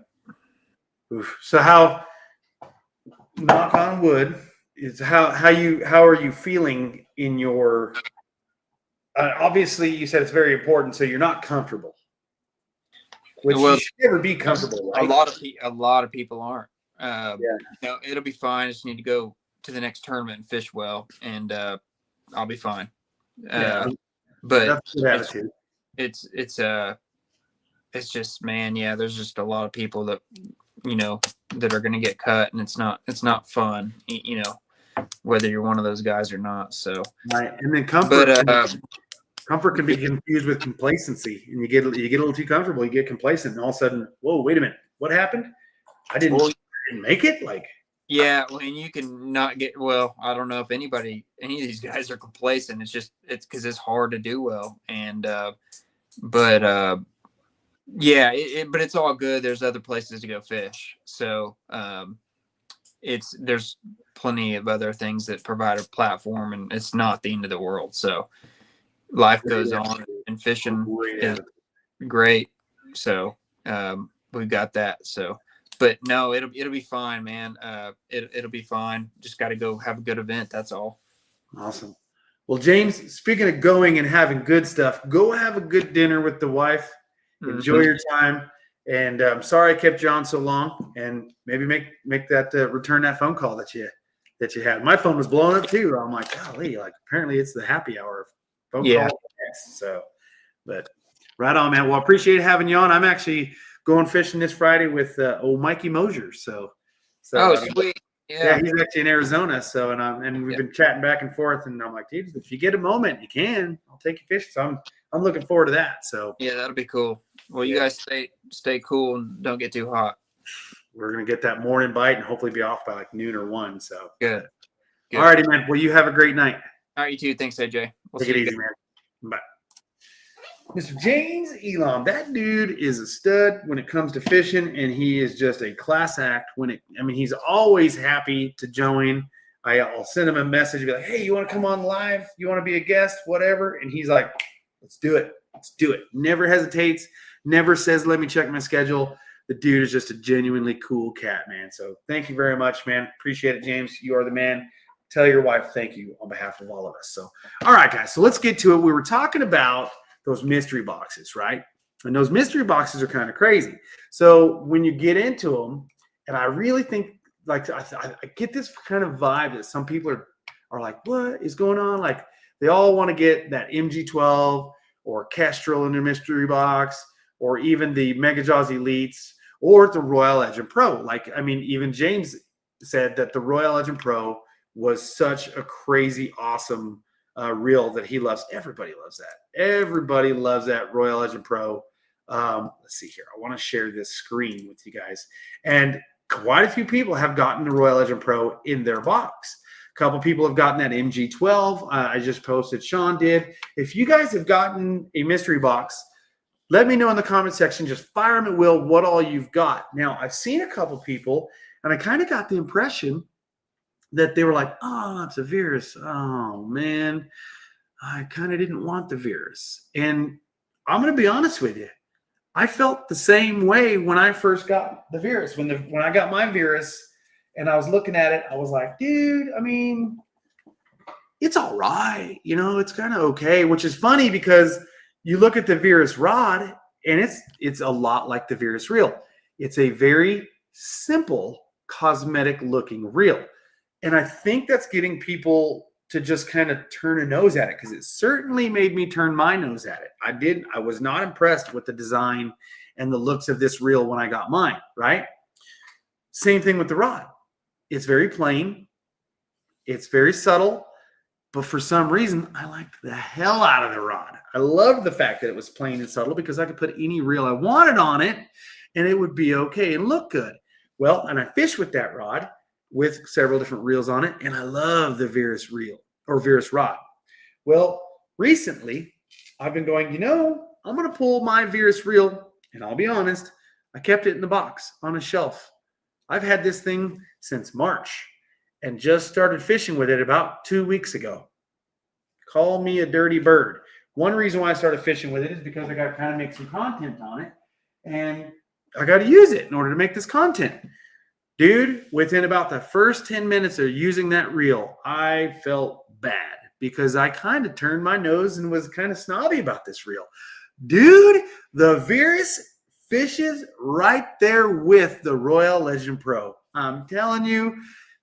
Oof. So how, knock on wood, is how are you feeling in your? Obviously, you said it's very important, so you're not comfortable. Which you should never be comfortable, right? A lot of people aren't. It'll be fine. I just need to go to the next tournament and fish well, and I'll be fine. But it's just, man, yeah, there's just a lot of people that that are going to get cut, and it's not fun, whether you're one of those guys or not. So right, and then comfort can be confused with complacency, and you get a little too comfortable, you get complacent, and all of a sudden, whoa, wait a minute, what happened? I didn't make it. Like, yeah, well, and you can not get well. I don't know if any of these guys are complacent. It's because it's hard to do well, and but it's all good. There's other places to go fish, so there's plenty of other things that provide a platform, and it's not the end of the world. So life goes on, and fishing is great. So we've got that. So, but no, it'll be fine, man. It'll be fine. Just got to go have a good event. That's all. Awesome. Well, James, speaking of going and having good stuff, go have a good dinner with the wife. Enjoy your time. And I'm sorry I kept you on so long. And maybe make that return that phone call that you had. My phone was blowing up too. I'm like, golly, like apparently it's the happy hour phone call. So, but right on, man. Well, I appreciate having you on. I'm actually going fishing this Friday with old Mikey Mosier. So sweet. Yeah, he's actually in Arizona. So, and we've been chatting back and forth, and I'm like, dude, if you get a moment, you can. I'll take you fishing. So I'm looking forward to that. So yeah, that'll be cool. Well, you guys stay cool and don't get too hot. We're gonna get that morning bite and hopefully be off by like noon or 1. So good. All righty, man. Well, you have a great night. All right, you too. Thanks, AJ. Take it easy, man. Bye. Mr. James Elam, that dude is a stud when it comes to fishing, and he is just a class act. He's always happy to join. I'll send him a message, be like, hey, you want to come on live? You want to be a guest? Whatever. And he's like, let's do it. Let's do it. Never hesitates. Never says, let me check my schedule. The dude is just a genuinely cool cat, man. So thank you very much, man. Appreciate it, James. You are the man. Tell your wife thank you on behalf of all of us. So, all right, guys. So let's get to it. We were talking about those mystery boxes, right? And those mystery boxes are kind of crazy. So when you get into them, and I really think, like, I get this kind of vibe that some people are like, what is going on? Like, they all want to get that MG12 or Kestrel in their mystery box, or even the Mega Jaws Elites, or the Royal Legend Pro. Like, even James said that the Royal Legend Pro was such a crazy, awesome reel that he loves. Everybody loves that. Everybody loves that Royal Legend Pro. Let's see here. I want to share this screen with you guys. And quite a few people have gotten the Royal Legend Pro in their box. A couple people have gotten that MG12. I just posted. Sean did. If you guys have gotten a mystery box, let me know in the comment section. Just fire them at will what all you've got. Now, I've seen a couple people, and I kind of got the impression that they were like, oh, it's a Virus. Oh, man, I kind of didn't want the Virus. And I'm going to be honest with you. I felt the same way when I first got the Virus. When I got my Virus and I was looking at it, I was like, dude, it's all right. It's kind of okay, which is funny because you look at the Virus rod and it's a lot like the Virus reel. It's a very simple cosmetic looking reel. And I think that's getting people to just kind of turn a nose at it, because it certainly made me turn my nose at it. I was not impressed with the design and the looks of this reel when I got mine, right? Same thing with the rod. It's very plain. It's very subtle. But for some reason, I liked the hell out of the rod. I loved the fact that it was plain and subtle because I could put any reel I wanted on it and it would be okay and look good. Well, and I fished with that rod with several different reels on it, and I love the Virus reel or Virus rod. Well, recently, I've been going, I'm going to pull my Virus reel, and I'll be honest, I kept it in the box on a shelf. I've had this thing since March and just started fishing with it about 2 weeks ago. Call me a dirty bird. One reason why I started fishing with it is because I got to kind of make some content on it, and I got to use it in order to make this content. Dude, within about the first 10 minutes of using that reel, I felt bad because I kind of turned my nose and was kind of snobby about this reel. Dude, the Virus fishes right there with the Royal Legend Pro. I'm telling you,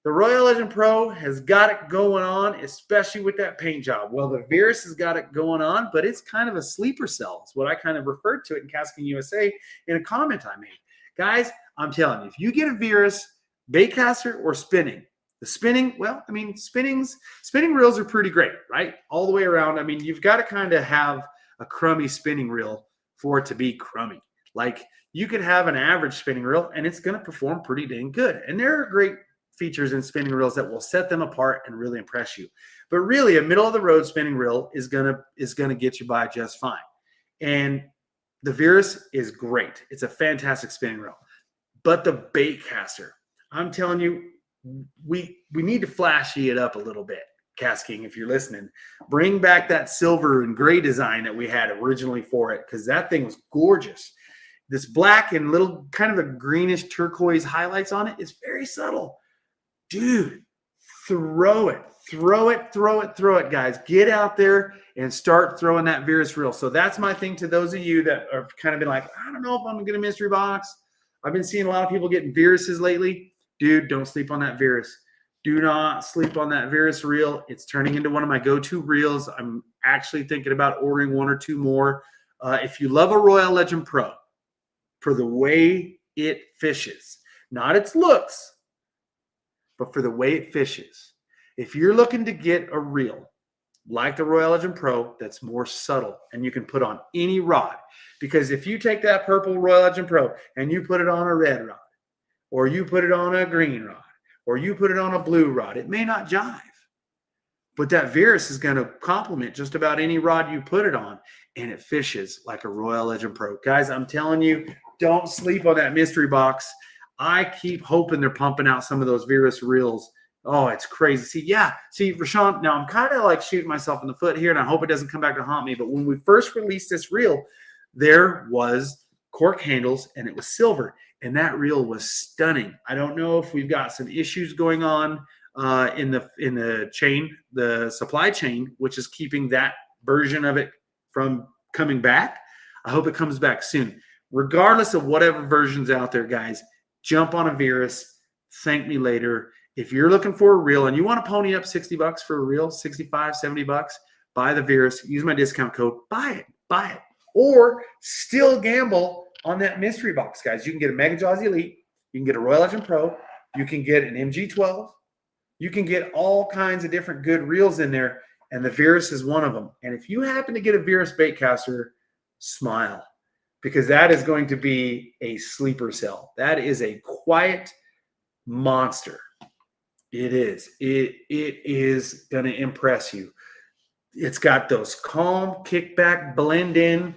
the Royal Legend Pro has got it going on, especially with that paint job. Well, the Virus has got it going on, but it's kind of a sleeper cell. It's what I kind of referred to it in KastKing USA in a comment I made. Guys, I'm telling you, if you get a Virus baitcaster or spinning, the spinning, well, I mean, spinning reels are pretty great, right? All the way around. I mean, you've got to kind of have a crummy spinning reel for it to be crummy. Like, you could have an average spinning reel and it's going to perform pretty dang good. And there are great features in spinning reels that will set them apart and really impress you. But really, a middle of the road spinning reel is gonna get you by just fine. And the Virus is great. It's a fantastic spinning reel. But the baitcaster, I'm telling you, we need to flashy it up a little bit. KastKing, if you're listening, bring back that silver and gray design that we had originally for it, because that thing was gorgeous. This black and little kind of a greenish turquoise highlights on it is very subtle. Dude, throw it, guys. Get out there and start throwing that Virus reel. So that's my thing to those of you that have kind of been like, I don't know if I'm going to get a mystery box. I've been seeing a lot of people getting Viruses lately. Dude, don't sleep on that Virus. Do not sleep on that Virus reel. It's turning into one of my go-to reels. I'm actually thinking about ordering one or two more. If you love a Royal Legend Pro for the way it fishes, not its looks, but for the way it fishes. If you're looking to get a reel like the Royal Legend Pro that's more subtle and you can put on any rod, because if you take that purple Royal Legend Pro and you put it on a red rod, or you put it on a green rod, or you put it on a blue rod, it may not jive. But that Virus is going to complement just about any rod you put it on, and it fishes like a Royal Legend Pro. Guys, I'm telling you, don't sleep on that mystery box. I keep hoping they're pumping out some of those Virus reels. Oh, it's crazy. See, Rashawn, now I'm kind of like shooting myself in the foot here, and I hope it doesn't come back to haunt me. But when we first released this reel, there was cork handles, and it was silver, and that reel was stunning. I don't know if we've got some issues going on in the chain, the supply chain, which is keeping that version of it from coming back. I hope it comes back soon. Regardless of whatever version's out there, guys, jump on a Virus. Thank me later. If you're looking for a reel and you want to pony up $60 for a reel, $65, $70, buy the Virus. Use my discount code. Buy it. Or still gamble on that mystery box, guys. You can get a Mega Jaws Elite. You can get a Royal Legend Pro. You can get an MG12. You can get all kinds of different good reels in there, and the Virus is one of them. And if you happen to get a Virus baitcaster, smile, because that is going to be a sleeper cell. That is a quiet monster. It is. It is going to impress you. It's got those calm, kickback, blend in,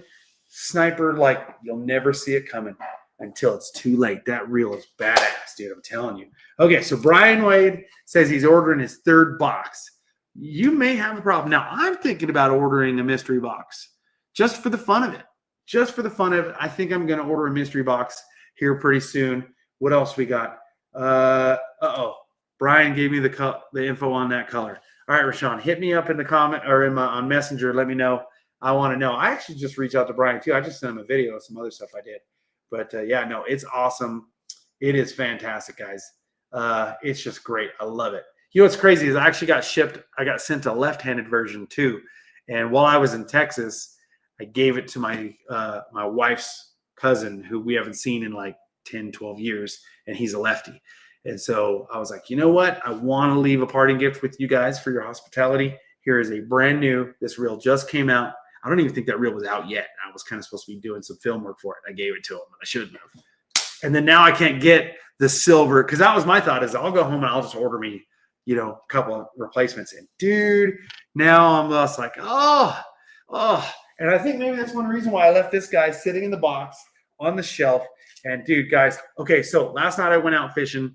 sniper, like you'll never see it coming until it's too late. That reel is badass, dude. I'm telling you. Okay, so Brian Wade says he's ordering his third box. You may have a problem. Now, I'm thinking about ordering a mystery box just for the fun of it. Just for the fun of it. I think I'm going to order a mystery box here pretty soon. What else we got? Brian gave me the info on that color. All right, Rashawn, hit me up in the comment or on Messenger. Let me know. I want to know. I actually just reached out to Brian too. I just sent him a video of some other stuff I did. But it's awesome. It is fantastic, guys. It's just great. I love it. You know what's crazy is I actually got sent a left-handed version too. And while I was in Texas, I gave it to my my wife's cousin, who we haven't seen in like 10, 12 years, and he's a lefty. And so I was like, you know what? I want to leave a parting gift with you guys for your hospitality. Here is a brand new, this reel just came out. I don't even think that reel was out yet. I was kind of supposed to be doing some film work for it. I gave it to him. I shouldn't have. And then now I can't get the silver, because that was my thought, is I'll go home and I'll just order me, a couple of replacements. And dude, now I'm just like, oh. And I think maybe that's one reason why I left this guy sitting in the box on the shelf. And dude, guys, okay, so last night I went out fishing,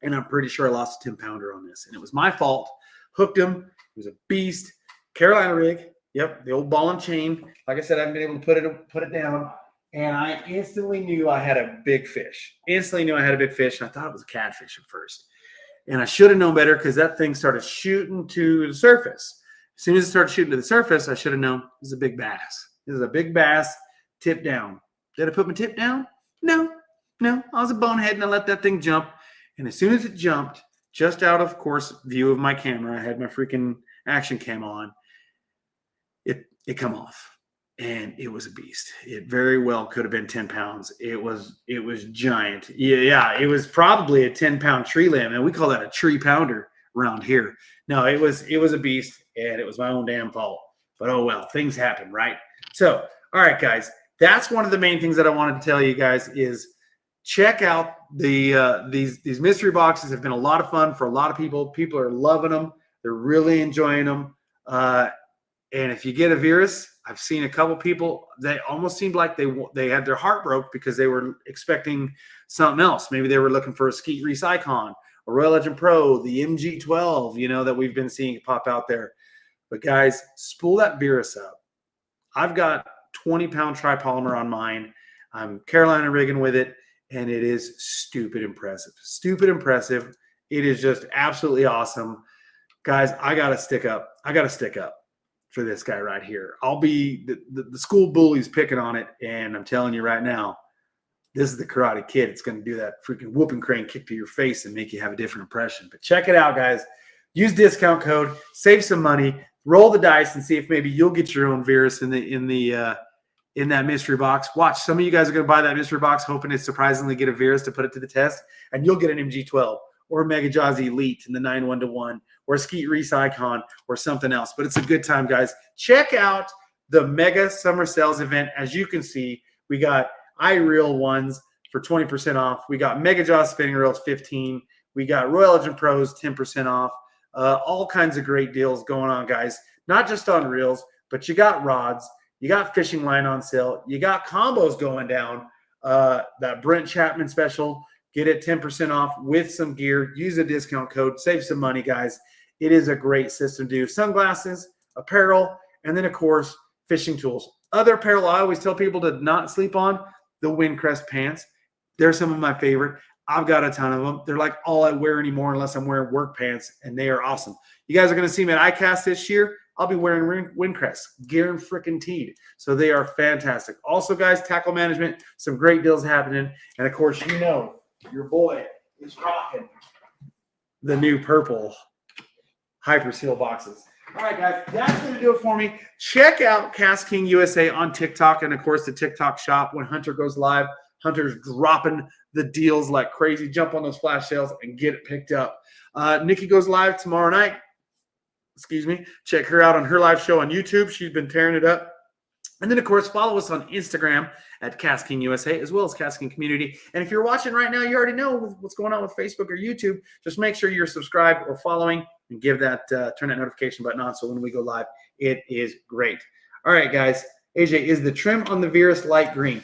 and I'm pretty sure I lost a 10-pounder on this. And it was my fault. Hooked him. It was a beast. Carolina rig. Yep, the old ball and chain. Like I said, I haven't been able to put it down. And I instantly knew I had a big fish. And I thought it was a catfish at first. And I should have known better, because that thing started shooting to the surface. As soon as it started shooting to the surface, I should have known this is a big bass. This is a big bass, tip down. Did I put my tip down? No. I was a bonehead, and I let that thing jump. And as soon as it jumped, just out of course view of my camera, I had my freaking action cam on, it come off. And it was a beast. It very well could have been 10 pounds. It was giant. Yeah, it was probably a 10-pound tree limb, and we call that a tree pounder around here. No, it was a beast, and it was my own damn fault. But oh well, things happen, right? So, all right, guys, that's one of the main things that I wanted to tell you guys is check out these mystery boxes. Have been a lot of fun for a lot of people. People are loving them. They're really enjoying them. And if you get a Virus, I've seen a couple people that almost seemed like they had their heart broke because they were expecting something else. Maybe they were looking for a Skeet Reese Icon, a Royal Legend Pro, the MG12, that we've been seeing pop out there. But guys, spool that Virus up. I've got 20-pound tripolymer on mine. I'm Carolina rigging with it, and it is stupid impressive. Stupid impressive. It is just absolutely awesome. Guys, I got to stick up. For this guy right here. I'll be the school bullies picking on it, and I'm telling you right now, this is the Karate Kid. It's going to do that freaking whooping crane kick to your face and make you have a different impression. But check it out, guys. Use discount code, save some money, roll the dice, and see if maybe you'll get your own Virus in that mystery box. Watch, some of you guys are going to buy that mystery box hoping to surprisingly get a Virus to put it to the test, and you'll get an MG12 or a Mega Jaws Elite in the 9-1-1. Or a Skeet Reese Icon or something else. But it's a good time, guys. Check out the Mega Summer Sales event. As you can see, we got iReel ones for 20% off. We got Mega Jaws spinning reels 15. We got Royal Legend Pros 10% off. All kinds of great deals going on, guys. Not just on reels, but you got rods. You got fishing line on sale. You got combos going down. That Brent Chapman special. Get it 10% off with some gear. Use a discount code. Save some money, guys. It is a great system to do. Sunglasses, apparel, and then, of course, fishing tools. Other apparel I always tell people to not sleep on, the Windcrest pants. They're some of my favorite. I've got a ton of them. They're like all I wear anymore unless I'm wearing work pants, and they are awesome. You guys are going to see me at ICAST this year. I'll be wearing Windcrest, guaranteed. So they are fantastic. Also, guys, tackle management, some great deals happening. And, of course, your boy is rocking the new purple Hyper Seal boxes. All right, guys, that's going to do it for me. Check out KastKing USA on TikTok and, of course, the TikTok shop. When Hunter goes live, Hunter's dropping the deals like crazy. Jump on those flash sales and get it picked up. Nikki goes live tomorrow night. Check her out on her live show on YouTube. She's been tearing it up. And then, of course, follow us on Instagram at KastKing USA, as well as KastKing Community. And if you're watching right now, you already know what's going on with Facebook or YouTube. Just make sure you're subscribed or following and give that turn that notification button on so when we go live, it is great. All right, guys. AJ, is the trim on the Virus light green?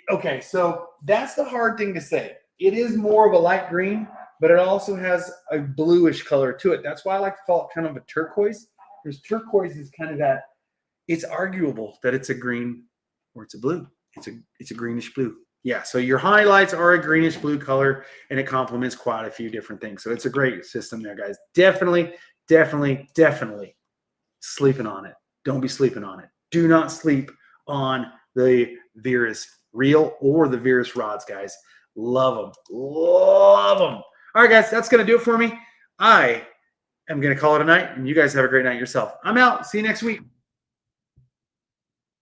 Okay, so that's the hard thing to say. It is more of a light green, but it also has a bluish color to it. That's why I like to call it kind of a turquoise, because turquoise is kind of that. It's arguable that it's a green or it's a blue. It's a greenish blue. Yeah, so your highlights are a greenish blue color, and it complements quite a few different things. So it's a great system there, guys. Definitely sleeping on it. Don't be sleeping on it. Do not sleep on the Virus reel or the Virus rods, guys. Love them. All right, guys, that's going to do it for me. I am going to call it a night, and you guys have a great night yourself. I'm out. See you next week.